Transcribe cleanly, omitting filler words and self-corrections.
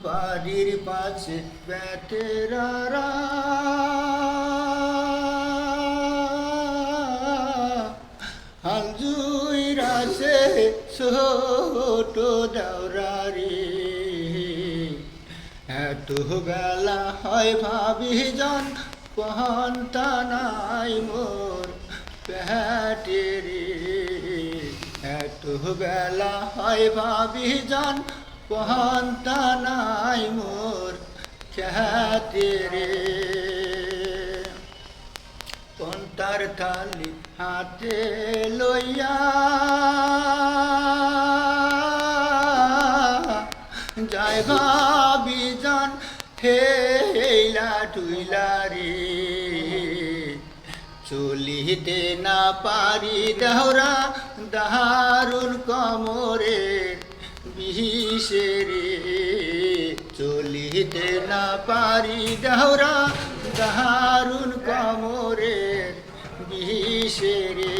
বাড়ির পাশে বেটেরারা হালজুই রাসে ছোট দেওরারি এত বেলা হয় ভাবি জন পহন্তা নাই মোর পেটেরে এত বেলা হয় ভাবি জন পহন্তা নাই মোর খ্যাতেরে পন্তার থালি হাতে লইয়া যায় ভাবি জন হেলা টুইলারি চলিতে না পারি দেহরা দারুণ কমরের বিষেরে চলিতে না পারি দেহরা দারুণ কমরের বিষেরে